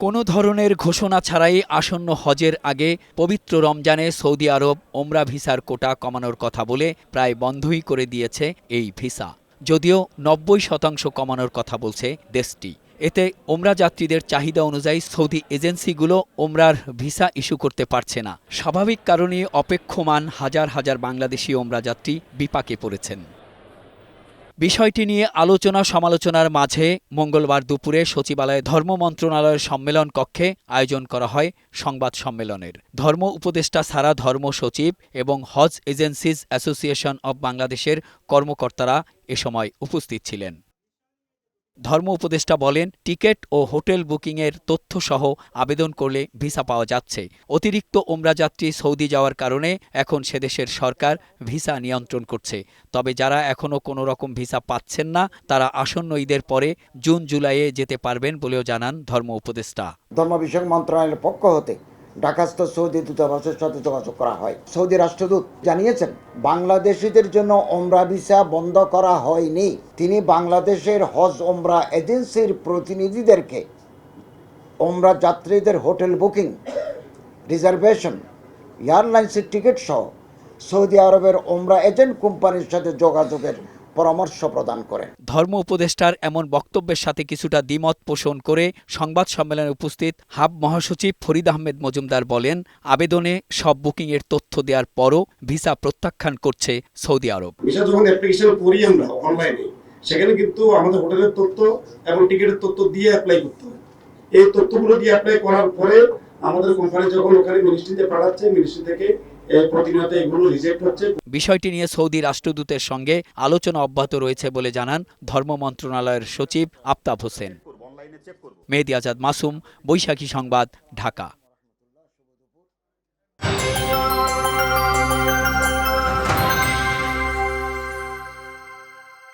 কোনো ধরনের ঘোষণা ছাড়াই আসন্ন হজের আগে পবিত্র রমজানে সৌদি আরব ওমরা ভিসার কোটা কমানোর কথা বলে প্রায় বন্ধই করে দিয়েছে এই ভিসা। যদিও ৯০% কমানোর কথা বলছে দেশটি। এতে ওমরা যাত্রীদের চাহিদা অনুযায়ী সৌদি এজেন্সিগুলো ওমরার ভিসা ইস্যু করতে পারছে না। স্বাভাবিক কারণে অপেক্ষমান হাজার হাজার বাংলাদেশি ওমরা যাত্রী বিপাকে পড়েছেন। বিষয়টি নিয়ে আলোচনা সমালোচনার মাঝে মঙ্গলবার দুপুরে সচিবালয়ে ধর্ম মন্ত্রণালয়ের সম্মেলন কক্ষে আয়োজন করা হয় সংবাদ সম্মেলনের। ধর্ম উপদেষ্টা ছাড়া ধর্ম সচিব এবং হজ এজেন্সিজ অ্যাসোসিয়েশন অব বাংলাদেশের কর্মকর্তারা এ সময় উপস্থিত ছিলেন। ধর্ম উপদেষ্টা বলেন, টিকিট ও হোটেল বুকিংয়ের তথ্যসহ আবেদন করলে ভিসা পাওয়া যাচ্ছে। অতিরিক্ত ওমরা যাত্রী সৌদি যাওয়ার কারণে এখন সেদেশের সরকার ভিসা নিয়ন্ত্রণ করছে। তবে যারা এখনও কোনো রকম ভিসা পাচ্ছেন না তারা আসন্ন ঈদের পরে জুন জুলাইয়ে যেতে পারবেন বলেও জানান ধর্ম উপদেষ্টা। ধর্ম বিষয়ক মন্ত্রণালয়ের পক্ষ হতে ঢাকাস্থ সৌদি দূতাবাসের সাথে যোগাযোগ করা হয়। সৌদি রাষ্ট্রদূত জানিয়েছেন, বাংলাদেশিদের জন্য ওমরা ভিসা বন্ধ করা হয়নি। তিনি বাংলাদেশের হজ ওমরা এজেন্সির প্রতিনিধিদেরকে ওমরা যাত্রীদের হোটেল বুকিং, রিজার্ভেশন, এয়ারলাইন্সের টিকিট সহ সৌদি আরবের ওমরা এজেন্ট কোম্পানির সাথে যোগাযোগের পরামর্শ প্রদান করেন। ধর্ম উপদেষ্টার এমন বক্তব্যের সাথে কিছুটা দ্বিমত পোষণ করে সংবাদ সম্মেলনে উপস্থিত হাব মহাসচিব ফরিদ আহমেদ মজুমদার বলেন, আবেদনে সব বুকিংয়ের তথ্য দেওয়ার পরও ভিসা প্রত্যাখ্যান করছে সৌদি আরব। ভিসা যখন অ্যাপ্লিকেশন করি আমরা অনলাইনে, সেখানে কিন্তু আমাদের হোটেলের তথ্য এবং টিকিটের তথ্য দিয়ে অ্যাপ্লাই করতে হয়। এই তথ্যগুলো দিয়ে অ্যাপ্লাই করার পরে আমাদের কোম্পানি যখন ওখানে মিনিস্ট্রিতে পাঠাচ্ছে, মিনিস্ট্রি থেকে প্রতিনিয়ত এগুলো রিজেক্ট হচ্ছে। বিষয়টি নিয়ে সৌদি রাষ্ট্রদূতের সঙ্গে আলোচনা অব্যাহত রয়েছে বলে জানান ধর্ম মন্ত্রণালয়ের সচিব আফতাব হোসেন। মেহেদী আজাদ মাসুম, বৈশাখী সংবাদ, ঢাকা।